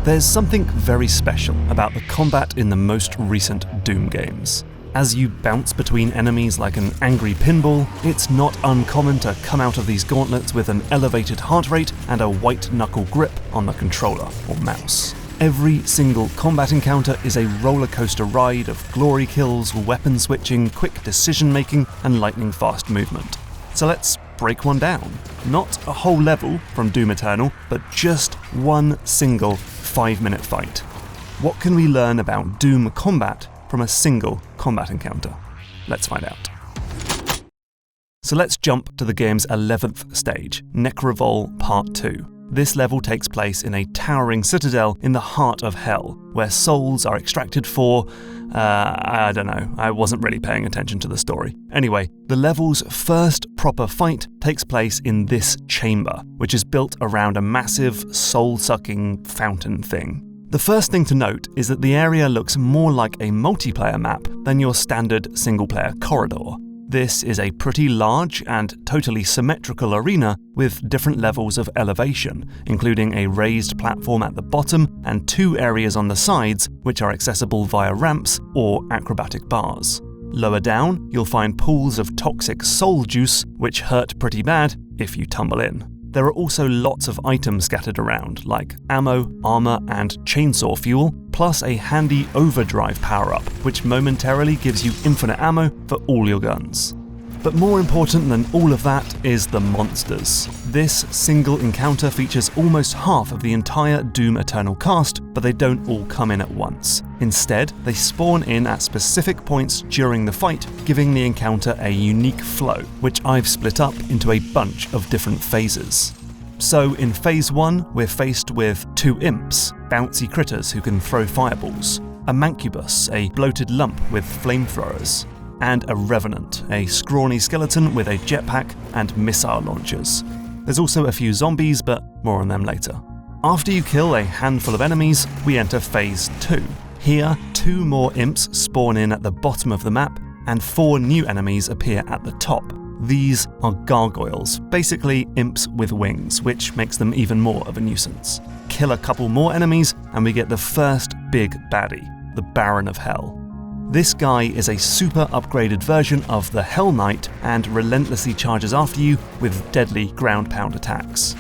There's something very special about the combat in the most recent Doom games. As you bounce between enemies like an angry pinball, it's not uncommon to come out of these gauntlets with an elevated heart rate and a white-knuckle grip on the controller or mouse. Every single combat encounter is a roller coaster ride of glory kills, weapon switching, quick decision-making, and lightning-fast movement. So let's break one down. Not a whole level from Doom Eternal, but just one single 5-minute fight. What can we learn about Doom combat from a single combat encounter? Let's find out. So let's jump to the game's 11th stage, Nekravol Part II. This level takes place in a towering citadel in the heart of hell, where souls are extracted for... I don't know, I wasn't really paying attention to the story. Anyway, the level's first proper fight takes place in this chamber, which is built around a massive, soul-sucking fountain thing. The first thing to note is that the area looks more like a multiplayer map than your standard single-player corridor. This is a pretty large and totally symmetrical arena with different levels of elevation, including a raised platform at the bottom and 2 areas on the sides which are accessible via ramps or acrobatic bars. Lower down, you'll find pools of toxic soul juice which hurt pretty bad if you tumble in. There are also lots of items scattered around, like ammo, armor, and chainsaw fuel, plus a handy overdrive power-up, which momentarily gives you infinite ammo for all your guns. But more important than all of that is the monsters. This single encounter features almost half of the entire Doom Eternal cast, but they don't all come in at once. Instead, they spawn in at specific points during the fight, giving the encounter a unique flow, which I've split up into a bunch of different phases. So in Phase 1, we're faced with 2 imps, bouncy critters who can throw fireballs, a mancubus, a bloated lump with flamethrowers, and a revenant, a scrawny skeleton with a jetpack and missile launchers. There's also a few zombies, but more on them later. After you kill a handful of enemies, we enter Phase 2. Here, 2 more imps spawn in at the bottom of the map, and 4 new enemies appear at the top. These are gargoyles, basically imps with wings, which makes them even more of a nuisance. Kill a couple more enemies, and we get the first big baddie, the Baron of Hell. This guy is a super upgraded version of the Hell Knight and relentlessly charges after you with deadly ground pound attacks.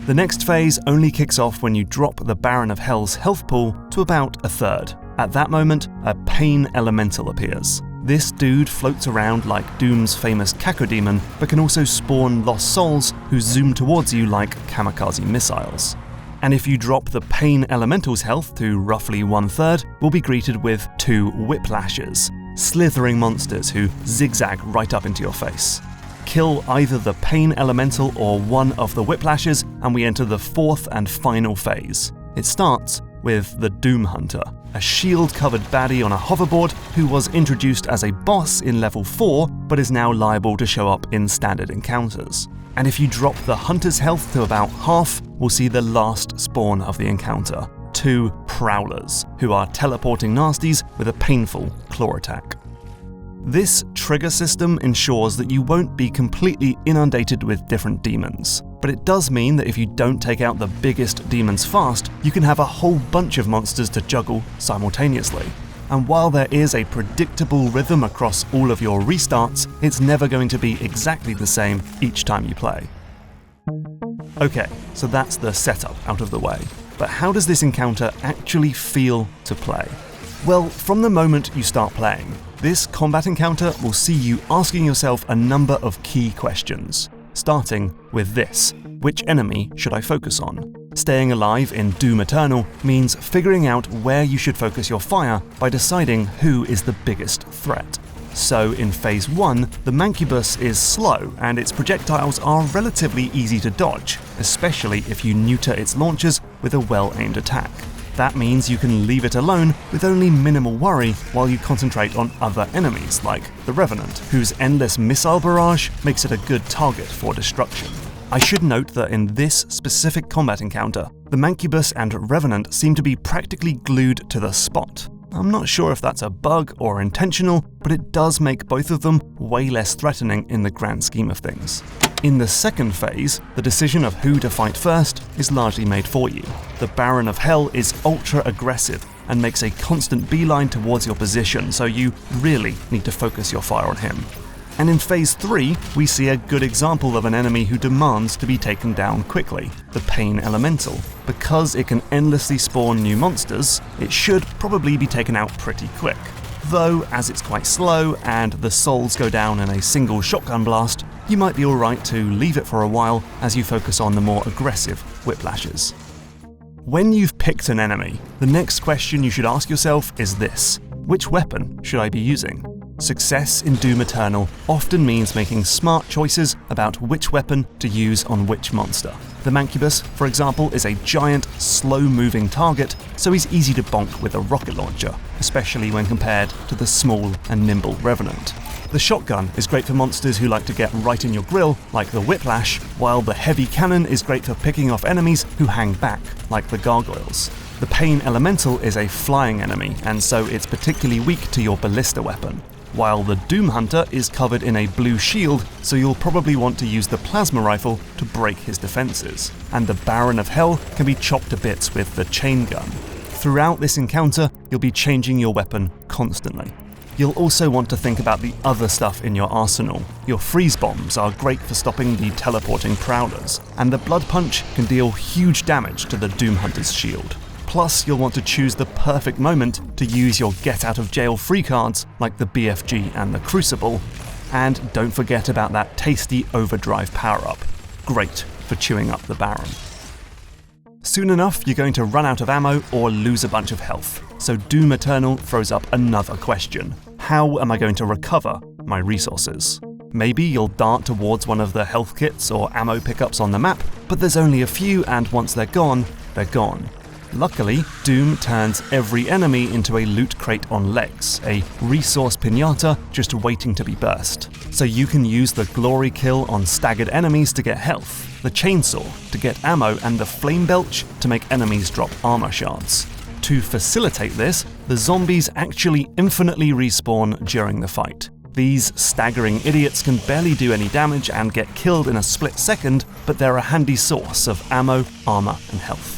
The next phase only kicks off when you drop the Baron of Hell's health pool to about 1/3. At that moment, a Pain Elemental appears. This dude floats around like Doom's famous Cacodemon, but can also spawn lost souls who zoom towards you like kamikaze missiles. And if you drop the Pain Elemental's health to roughly 1/3, we'll be greeted with 2 Whiplashes, slithering monsters who zigzag right up into your face. Kill either the Pain Elemental or one of the Whiplashes, and we enter the 4th and final phase. It starts with the Doom Hunter, a shield-covered baddie on a hoverboard who was introduced as a boss in level 4, but is now liable to show up in standard encounters. And if you drop the Hunter's health to about half, we'll see the last spawn of the encounter, 2 Prowlers, who are teleporting nasties with a painful claw attack. This trigger system ensures that you won't be completely inundated with different demons, but it does mean that if you don't take out the biggest demons fast, you can have a whole bunch of monsters to juggle simultaneously. And while there is a predictable rhythm across all of your restarts, it's never going to be exactly the same each time you play. Okay, so that's the setup out of the way. But how does this encounter actually feel to play? Well, from the moment you start playing, this combat encounter will see you asking yourself a number of key questions, starting with this: which enemy should I focus on? Staying alive in Doom Eternal means figuring out where you should focus your fire by deciding who is the biggest threat. So in Phase 1, the Mancubus is slow and its projectiles are relatively easy to dodge, especially if you neuter its launchers with a well-aimed attack. That means you can leave it alone with only minimal worry while you concentrate on other enemies like the Revenant, whose endless missile barrage makes it a good target for destruction. I should note that in this specific combat encounter, the Mancubus and Revenant seem to be practically glued to the spot. I'm not sure if that's a bug or intentional, but it does make both of them way less threatening in the grand scheme of things. In the second phase, the decision of who to fight first is largely made for you. The Baron of Hell is ultra aggressive and makes a constant beeline towards your position, so you really need to focus your fire on him. And in Phase 3, we see a good example of an enemy who demands to be taken down quickly, the Pain Elemental. Because it can endlessly spawn new monsters, it should probably be taken out pretty quick. Though, as it's quite slow and the souls go down in a single shotgun blast, you might be alright to leave it for a while as you focus on the more aggressive whiplashes. When you've picked an enemy, the next question you should ask yourself is this: which weapon should I be using? Success in Doom Eternal often means making smart choices about which weapon to use on which monster. The Mancubus, for example, is a giant, slow-moving target, so he's easy to bonk with a rocket launcher, especially when compared to the small and nimble Revenant. The shotgun is great for monsters who like to get right in your grill, like the Whiplash, while the heavy cannon is great for picking off enemies who hang back, like the Gargoyles. The Pain Elemental is a flying enemy, and so it's particularly weak to your Ballista weapon, while the Doom Hunter is covered in a blue shield, so you'll probably want to use the Plasma Rifle to break his defenses, and the Baron of Hell can be chopped to bits with the Chain Gun. Throughout this encounter, you'll be changing your weapon constantly. You'll also want to think about the other stuff in your arsenal. Your freeze bombs are great for stopping the teleporting prowlers, and the Blood Punch can deal huge damage to the Doom Hunter's shield. Plus, you'll want to choose the perfect moment to use your get-out-of-jail-free cards like the BFG and the Crucible, and don't forget about that tasty Overdrive power-up. Great for chewing up the Baron. Soon enough, you're going to run out of ammo or lose a bunch of health, so Doom Eternal throws up another question. How am I going to recover my resources? Maybe you'll dart towards one of the health kits or ammo pickups on the map, but there's only a few, and once they're gone, they're gone. Luckily, Doom turns every enemy into a loot crate on legs, a resource pinata just waiting to be burst. So you can use the glory kill on staggered enemies to get health, the chainsaw to get ammo, and the flame belch to make enemies drop armor shards. To facilitate this, the zombies actually infinitely respawn during the fight. These staggering idiots can barely do any damage and get killed in a split second, but they're a handy source of ammo, armor, and health.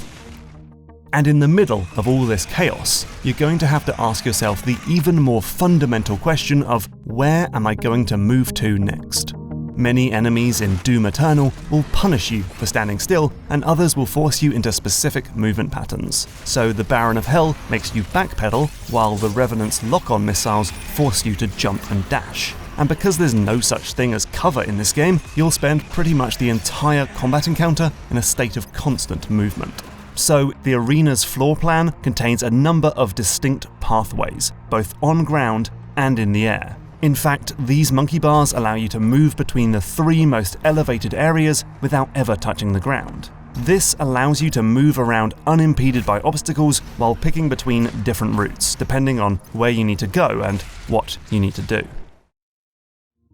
And in the middle of all this chaos, you're going to have to ask yourself the even more fundamental question of where am I going to move to next? Many enemies in Doom Eternal will punish you for standing still, and others will force you into specific movement patterns. So the Baron of Hell makes you backpedal, while the Revenant's lock-on missiles force you to jump and dash. And because there's no such thing as cover in this game, you'll spend pretty much the entire combat encounter in a state of constant movement. So, the arena's floor plan contains a number of distinct pathways, both on ground and in the air. In fact, these monkey bars allow you to move between the three most elevated areas without ever touching the ground. This allows you to move around unimpeded by obstacles while picking between different routes, depending on where you need to go and what you need to do.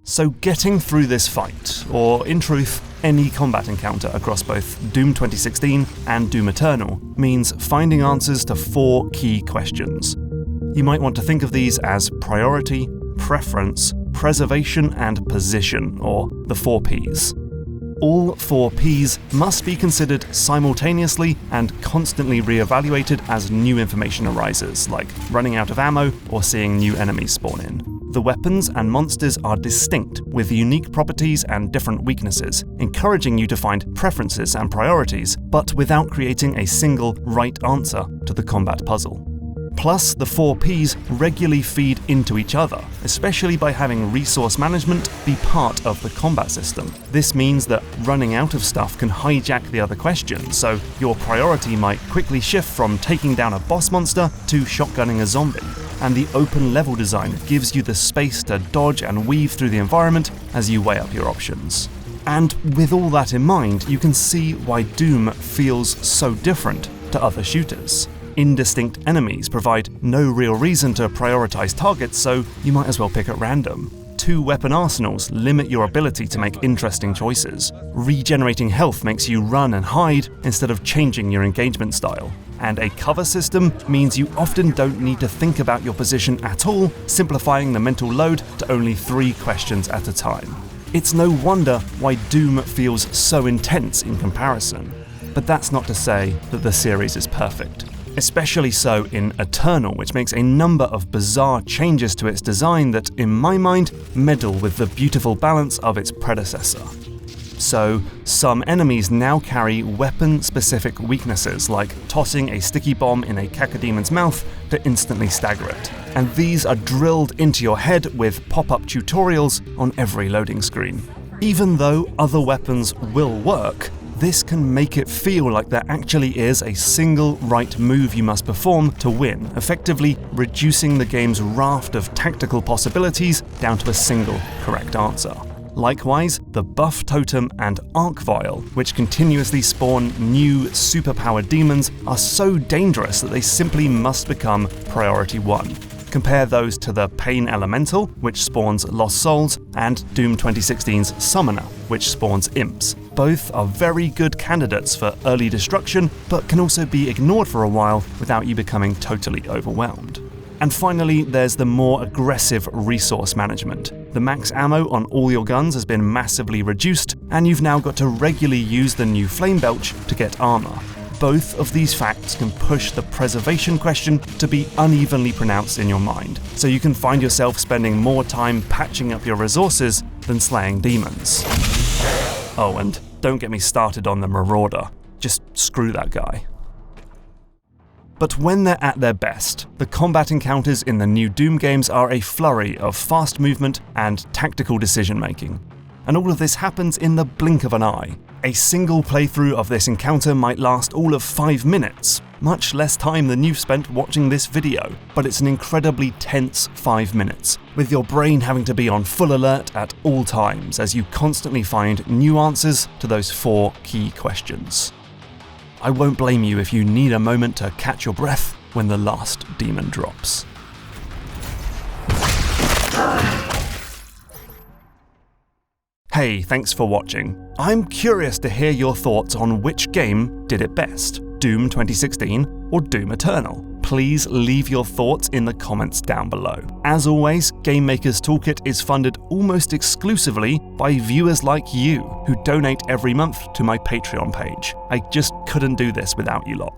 So getting through this fight, or in truth, any combat encounter across both Doom 2016 and Doom Eternal, means finding answers to 4 key questions. You might want to think of these as priority, preference, preservation, and position, or the 4 Ps. All 4 Ps must be considered simultaneously and constantly re-evaluated as new information arises, like running out of ammo or seeing new enemies spawn in. The weapons and monsters are distinct, with unique properties and different weaknesses, encouraging you to find preferences and priorities, but without creating a single right answer to the combat puzzle. Plus, the 4 Ps regularly feed into each other, especially by having resource management be part of the combat system. This means that running out of stuff can hijack the other questions, so your priority might quickly shift from taking down a boss monster to shotgunning a zombie. And the open level design gives you the space to dodge and weave through the environment as you weigh up your options. And with all that in mind, you can see why Doom feels so different to other shooters. Indistinct enemies provide no real reason to prioritize targets, so you might as well pick at random. 2 weapon arsenals limit your ability to make interesting choices. Regenerating health makes you run and hide instead of changing your engagement style. And a cover system means you often don't need to think about your position at all, simplifying the mental load to only 3 questions at a time. It's no wonder why Doom feels so intense in comparison. But that's not to say that the series is perfect. Especially so in Eternal, which makes a number of bizarre changes to its design that, in my mind, meddle with the beautiful balance of its predecessor. So, some enemies now carry weapon-specific weaknesses, like tossing a sticky bomb in a cacademon's mouth to instantly stagger it. And these are drilled into your head with pop-up tutorials on every loading screen. Even though other weapons will work, this can make it feel like there actually is a single right move you must perform to win, effectively reducing the game's raft of tactical possibilities down to a single correct answer. Likewise, the Buff Totem and Arc Vial, which continuously spawn new superpowered demons, are so dangerous that they simply must become priority 1. Compare those to the Pain Elemental, which spawns Lost Souls, and Doom 2016's Summoner, which spawns Imps. Both are very good candidates for early destruction, but can also be ignored for a while without you becoming totally overwhelmed. And finally, there's the more aggressive resource management. The max ammo on all your guns has been massively reduced, and you've now got to regularly use the new Flame Belch to get armor. Both of these facts can push the preservation question to be unevenly pronounced in your mind, so you can find yourself spending more time patching up your resources than slaying demons. Oh, and don't get me started on the Marauder. Just screw that guy. But when they're at their best, the combat encounters in the new Doom games are a flurry of fast movement and tactical decision-making. And all of this happens in the blink of an eye. A single playthrough of this encounter might last all of 5 minutes, much less time than you've spent watching this video, but it's an incredibly tense 5 minutes, with your brain having to be on full alert at all times as you constantly find new answers to those 4 key questions. I won't blame you if you need a moment to catch your breath when the last demon drops. Hey, thanks for watching. I'm curious to hear your thoughts on which game did it best, Doom 2016 or Doom Eternal. Please leave your thoughts in the comments down below. As always, Game Maker's Toolkit is funded almost exclusively by viewers like you, who donate every month to my Patreon page. I just couldn't do this without you lot.